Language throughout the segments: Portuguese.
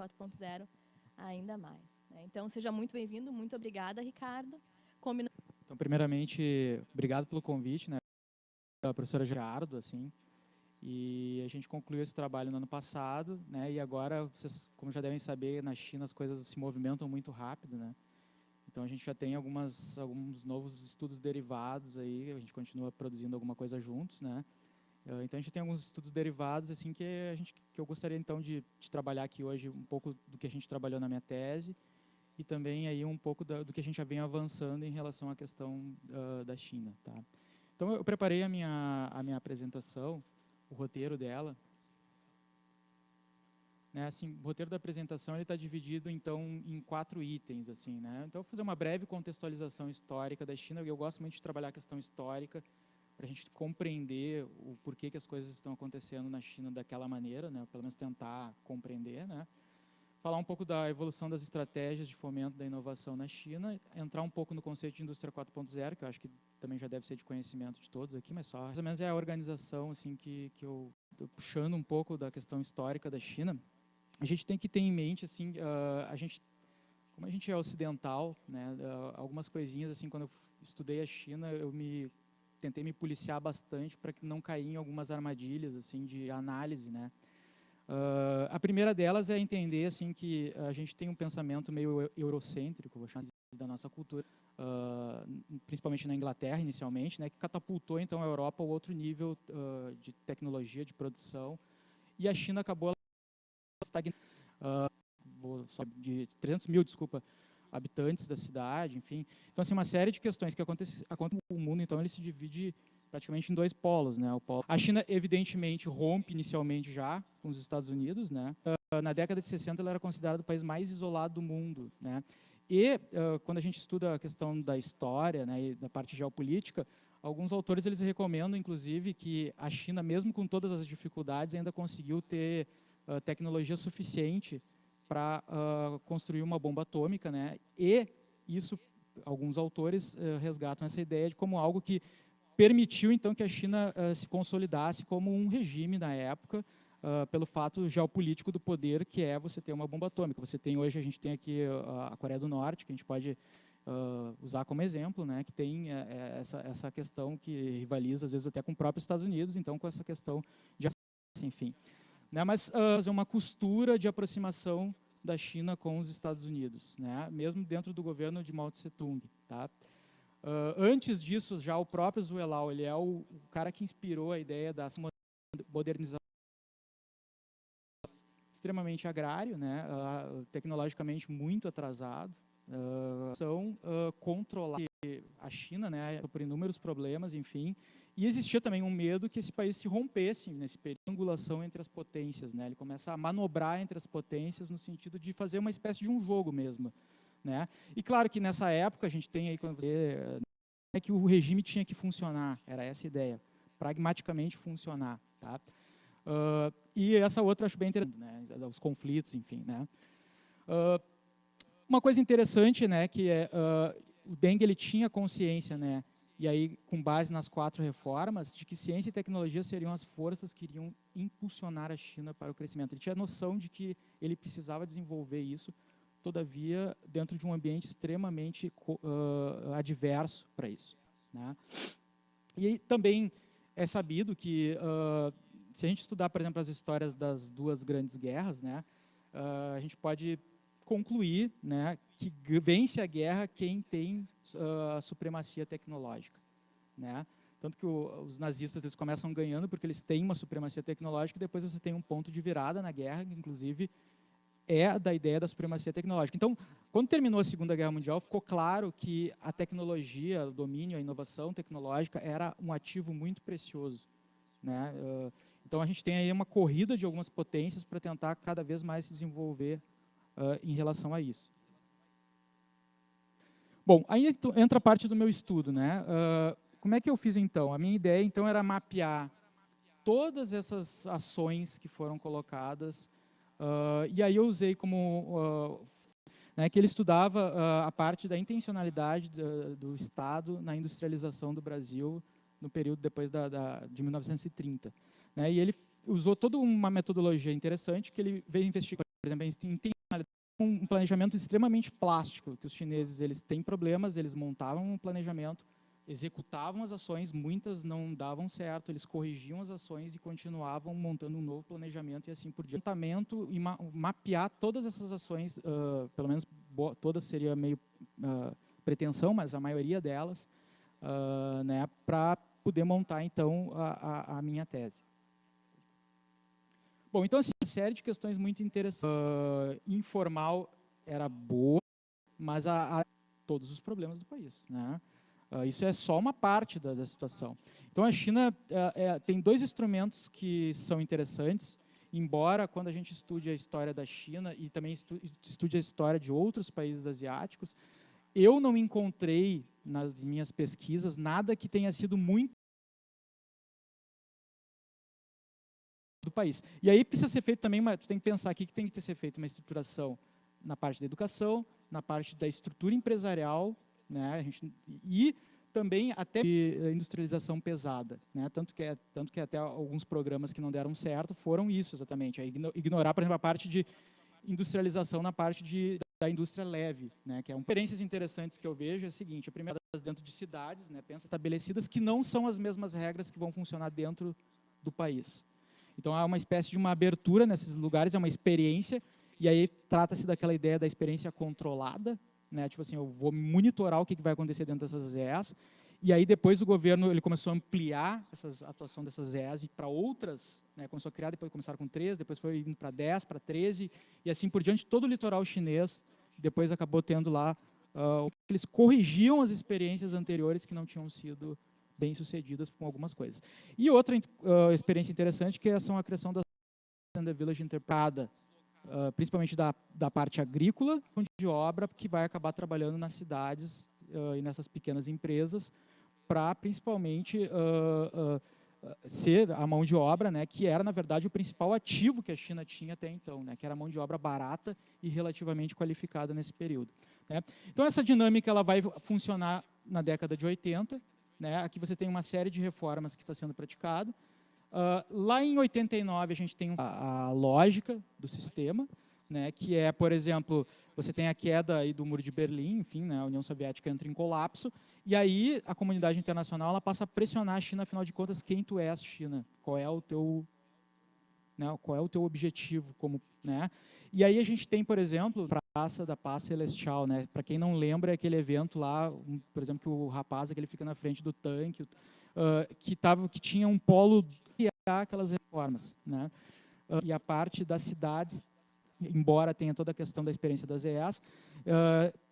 4.0 ainda mais. Então, seja muito bem-vindo, muito obrigada, Ricardo. Então, primeiramente, obrigado pelo convite, né, a professora Gerardo, assim, e a gente concluiu esse trabalho no ano passado, né, e agora, vocês, como já devem saber, na China as coisas se movimentam muito rápido, né, então a gente já tem alguns novos estudos derivados aí, a gente continua produzindo alguma coisa juntos, né, então a gente tem alguns estudos derivados, assim, que eu gostaria, então, de trabalhar aqui hoje um pouco do que a gente trabalhou na minha tese, e também aí um pouco do que a gente já vem avançando em relação à questão da China, tá? Então eu preparei a minha apresentação, o roteiro dela, né? Assim, o roteiro da apresentação ele está dividido então em 4 itens, assim, né? Então eu vou fazer uma breve contextualização histórica da China. Eu gosto muito de trabalhar a questão histórica para a gente compreender o porquê que as coisas estão acontecendo na China daquela maneira, né? Pelo menos tentar compreender, né? Falar um pouco da evolução das estratégias de fomento da inovação na China, entrar um pouco no conceito de indústria 4.0, que eu acho que também já deve ser de conhecimento de todos aqui, mas só mais ou menos é a organização assim que eu estou puxando um pouco da questão histórica da China. A gente tem que ter em mente assim, como a gente é ocidental, né, algumas coisinhas assim, quando eu estudei a China, tentei me policiar bastante para que não cair em algumas armadilhas assim de análise, né? A primeira delas é entender assim que a gente tem um pensamento meio eurocêntrico, vou chamar da nossa cultura, principalmente na Inglaterra inicialmente, né, que catapultou então a Europa a outro nível de tecnologia, de produção, e a China acabou estagnando, de 300 mil, habitantes da cidade, enfim. Então, assim, uma série de questões que acontecem no mundo, então, ele se divide praticamente em 2 polos, né? A China, evidentemente, rompe inicialmente já com os Estados Unidos, né? Na década de 60, ela era considerada o país mais isolado do mundo, né? E, quando a gente estuda a questão da história, né, e da parte geopolítica, alguns autores eles recomendam, inclusive, que a China, mesmo com todas as dificuldades, ainda conseguiu ter tecnologia suficiente para construir uma bomba atômica, né? E isso, alguns autores resgatam essa ideia de como algo que permitiu, então, que a China se consolidasse como um regime na época, pelo fato geopolítico do poder, que é você ter uma bomba atômica. Hoje a gente tem aqui a Coreia do Norte, que a gente pode usar como exemplo, né, que tem essa questão que rivaliza, às vezes, até com o próprio Estados Unidos, então, com essa questão de enfim. Né, mas fazer uma costura de aproximação da China com os Estados Unidos, né, mesmo dentro do governo de Mao Tse-tung, tá? Antes disso, já o próprio Zuelau, ele é o cara que inspirou a ideia da modernização extremamente agrário, né, tecnologicamente muito atrasado, controlar a China, né, por inúmeros problemas, enfim, e existia também um medo que esse país se rompesse nesse período de angulação entre as potências, né, ele começa a manobrar entre as potências no sentido de fazer uma espécie de um jogo mesmo, né, e claro que nessa época a gente tem aí que o regime tinha que funcionar, era essa a ideia, pragmaticamente funcionar, tá? E essa outra eu acho bem interessante, né, os conflitos, enfim, né. Uma coisa interessante, né, que o Deng ele tinha consciência, né, e aí com base nas 4 reformas, de que ciência e tecnologia seriam as forças que iriam impulsionar a China para o crescimento. Ele tinha noção de que ele precisava desenvolver isso, todavia dentro de um ambiente extremamente adverso para isso, né. E aí, também é sabido que se a gente estudar, por exemplo, as histórias das 2 grandes guerras, né, a gente pode concluir, né, que vence a guerra quem tem a supremacia tecnológica, né? Tanto que os nazistas eles começam ganhando porque eles têm uma supremacia tecnológica e depois você tem um ponto de virada na guerra, que inclusive é da ideia da supremacia tecnológica. Então, quando terminou a Segunda Guerra Mundial, ficou claro que a tecnologia, o domínio, a inovação tecnológica era um ativo muito precioso, né? Então, a gente tem aí uma corrida de algumas potências para tentar cada vez mais se desenvolver em relação a isso. Bom, aí entra a parte do meu estudo, né? Como é que eu fiz então? A minha ideia então era mapear todas essas ações que foram colocadas, e aí eu usei como né, que ele estudava a parte da intencionalidade do Estado na industrialização do Brasil no período depois de 1930. Né? E ele usou toda uma metodologia interessante que ele veio investigar, por exemplo, um planejamento extremamente plástico, que os chineses eles têm problemas, eles montavam um planejamento, executavam as ações, muitas não davam certo, eles corrigiam as ações e continuavam montando um novo planejamento e assim por diante. Planejamento e mapear todas essas ações, pelo menos todas seria meio pretensão, mas a maioria delas, né, para poder montar então a minha tese. Bom, então assim, uma série de questões muito interessantes. Informal era boa, mas todos os problemas do país, né? Isso é só uma parte da situação. Então, a China tem dois instrumentos que são interessantes, embora quando a gente estude a história da China e também estude a história de outros países asiáticos, eu não encontrei nas minhas pesquisas nada que tenha sido muito do país. E aí precisa ser feito também, você tem que pensar aqui que tem que ser feita uma estruturação na parte da educação, na parte da estrutura empresarial, né, e também até industrialização pesada, né, tanto que até alguns programas que não deram certo foram isso exatamente, ignorar, por exemplo, a parte de industrialização na parte da indústria leve, né, que é experiências interessantes que eu vejo é a seguinte: a primeira dentro de cidades, né, pensa estabelecidas que não são as mesmas regras que vão funcionar dentro do país. Então há uma espécie de uma abertura nesses lugares, é uma experiência, e aí trata-se daquela ideia da experiência controlada, né? Tipo assim, eu vou monitorar o que vai acontecer dentro dessas ZEAs, e aí depois o governo ele começou a ampliar a atuação dessas ZEAs para outras, né? Começou a criar, depois começaram com 3, depois foi indo para 10, para 13, e assim por diante, todo o litoral chinês, depois acabou tendo lá, eles corrigiam as experiências anteriores que não tinham sido bem-sucedidas com algumas coisas. E outra experiência interessante que são a criação da Village interpretada, principalmente da parte agrícola, de obra que vai acabar trabalhando nas cidades e nessas pequenas empresas para principalmente ser a mão de obra, né, que era, na verdade, o principal ativo que a China tinha até então, né, que era a mão de obra barata e relativamente qualificada nesse período. Né. Então, essa dinâmica ela vai funcionar na década de 80, né, aqui você tem uma série de reformas que está sendo praticado. Lá em 89, a gente tem a lógica do sistema, né, que é, por exemplo, você tem a queda aí do Muro de Berlim, enfim, né, a União Soviética entra em colapso, e aí a comunidade internacional ela passa a pressionar a China, afinal de contas, quem tu és, China? Qual é o teu, né, qual é o teu objetivo? Né? E aí a gente tem, por exemplo, a Praça da Paz Celestial, né? Para quem não lembra, é aquele evento lá, por exemplo, que o rapaz aquele fica na frente do tanque, que tinha um polo e aquelas reformas, né? E a parte das cidades, embora tenha toda a questão da experiência das EAs,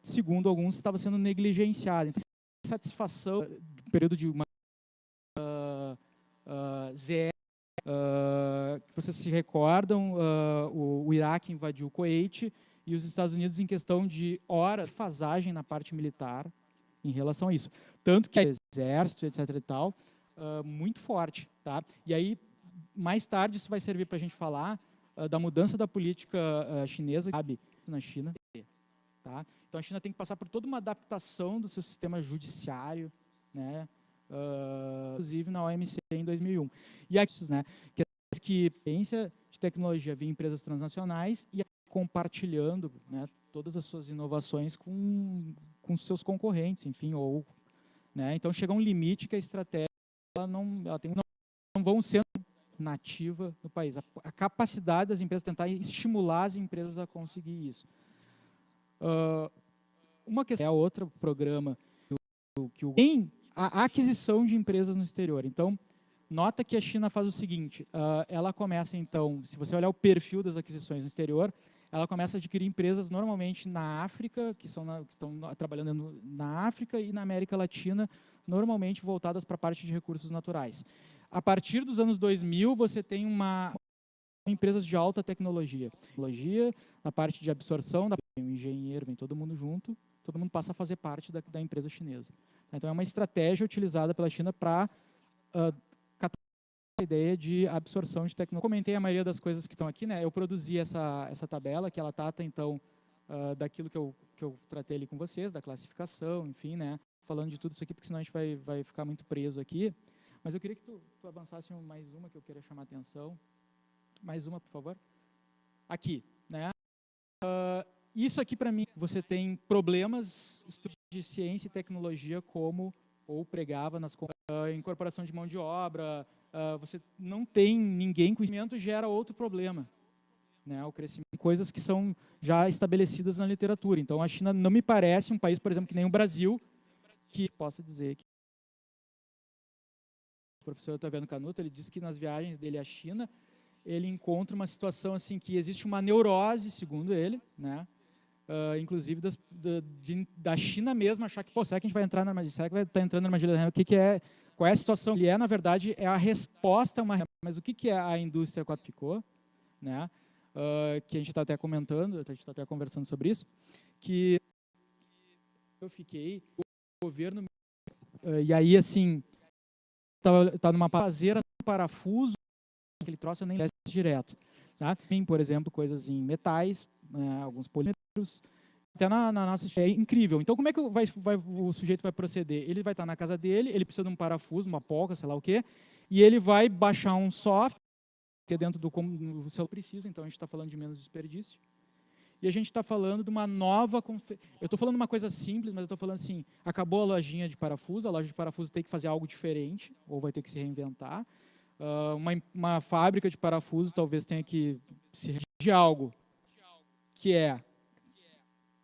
segundo alguns, estava sendo negligenciada. Então, satisfação do período de uma ZE, que vocês se recordam, o Iraque invadiu o Kuwait e os Estados Unidos, em questão de horas de defasagem na parte militar em relação a isso. Tanto que o exército, etc. e tal, muito forte. Tá? E aí, mais tarde, isso vai servir para a gente falar da mudança da política chinesa, sabe, na China. Tá? Então, a China tem que passar por toda uma adaptação do seu sistema judiciário, né? Inclusive na OMC em 2001. E aqui, né, que experiência de tecnologia via empresas transnacionais e compartilhando, né, todas as suas inovações com seus concorrentes, enfim, ou, né, então chega um limite que a estratégia não vão ser nativa no país. A capacidade das empresas tentar estimular as empresas a conseguir isso. Uma questão é outro programa que tem a aquisição de empresas no exterior. Então, nota que a China faz o seguinte, ela começa, então, se você olhar o perfil das aquisições no exterior, ela começa a adquirir empresas normalmente na África, que estão trabalhando na África e na América Latina, normalmente voltadas para a parte de recursos naturais. A partir dos anos 2000, você tem empresas de alta tecnologia. Na parte de absorção, vem o engenheiro, vem todo mundo junto, todo mundo passa a fazer parte da empresa chinesa. Então, é uma estratégia utilizada pela China para a ideia de absorção de tecnologia. Eu comentei a maioria das coisas que estão aqui, né? Eu produzi essa tabela, que ela trata, então, daquilo que eu tratei ali com vocês, da classificação, enfim, né? Falando de tudo isso aqui, porque senão a gente vai ficar muito preso aqui. Mas eu queria que tu avançasse mais uma, que eu queria chamar a atenção. Mais uma, por favor. Aqui, né? isso aqui, para mim, você tem problemas de ciência e tecnologia como, ou pregava nas incorporação de mão de obra, você não tem ninguém com conhecimento, gera outro problema. Né, o crescimento, coisas que são já estabelecidas na literatura. Então, a China não me parece um país, por exemplo, que nem o Brasil, que possa dizer que o professor Otaviano Canuto, ele diz que nas viagens dele à China, ele encontra uma situação assim que existe uma neurose, segundo ele, né, inclusive da China mesmo, achar que, pô, será que a gente vai entrar na armadilha? Será que vai estar entrando na armadilha? O que é? Qual é a situação? Ele na verdade, é a resposta, mas o que é a indústria 4.0, né? Que a gente está até comentando, a gente está até conversando sobre isso, que eu fiquei, o governo, e aí assim, tá numa fazeira, parafuso, aquele troço eu nem leste direto. Tá? Tem, por exemplo, coisas em metais, alguns polímeros, até na nossa... É incrível. Então, como é que o sujeito vai proceder? Ele vai estar na casa dele, ele precisa de um parafuso, uma polca, sei lá o quê, e ele vai baixar um software, dentro do como o celular precisa, então a gente está falando de menos desperdício. E a gente está falando de uma nova... Eu estou falando uma coisa simples, mas eu estou falando assim, acabou a lojinha de parafuso, a loja de parafuso tem que fazer algo diferente, ou vai ter que se reinventar. Uma fábrica de parafuso talvez tenha que se reinventar de algo que é,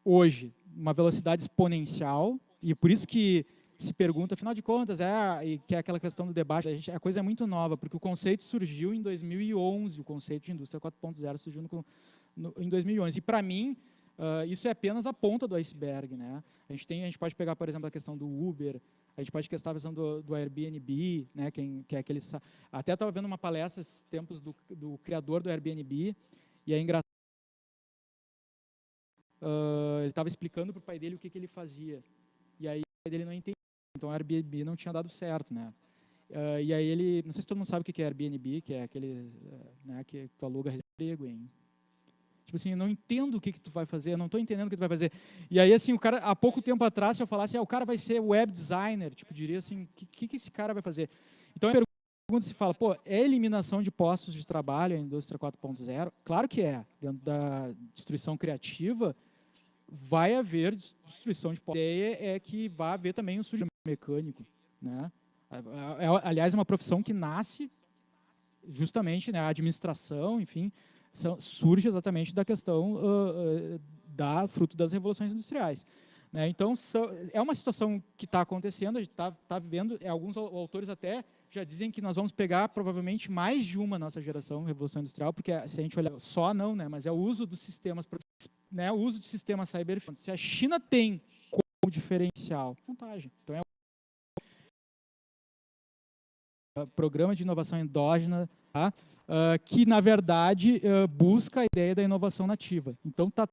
hoje, uma velocidade exponencial, e por isso que se pergunta, afinal de contas, que é aquela questão do debate, a coisa é muito nova, porque o conceito surgiu em 2011, o conceito de indústria 4.0 surgiu em 2011. E, para mim, isso é apenas a ponta do iceberg. Né? A gente pode pegar, por exemplo, a questão do Uber, a gente pode questão a questão do Airbnb, né? que é aquele... Até estava vendo uma palestra esses tempos do criador do Airbnb, e é engraçado. Ele estava explicando para o pai dele o que ele fazia. E aí o pai dele não entendia. Então, o Airbnb não tinha dado certo, né? E aí ele, não sei se todo mundo sabe o que é Airbnb, que é aquele, né, que tu aluga emprego em... Tipo assim, eu não entendo o que tu vai fazer, eu não estou entendendo o que tu vai fazer. E aí, assim, o cara, há pouco tempo atrás, se eu falasse, o cara vai ser web designer, tipo, diria assim, o que esse cara vai fazer? Então, a pergunta se fala, pô, é eliminação de postos de trabalho a indústria 4.0? Claro que é. Dentro da destruição criativa, vai haver destruição de postos. A ideia é que vai haver também um surgimento mecânico, né? Aliás, é uma profissão que nasce justamente, né, a administração, enfim, surge exatamente da questão fruto das revoluções industriais. Né? Então, é uma situação que está acontecendo, a gente está vivendo, alguns autores até já dizem que nós vamos pegar provavelmente mais de uma nossa geração, revolução industrial, porque se a gente olhar só não, né, mas é o uso dos sistemas, né, o uso de sistemas cyber. Se a China tem como diferencial, vantagem. Então, é programa de inovação endógena, tá? Que, na verdade, busca a ideia da inovação nativa. Então, está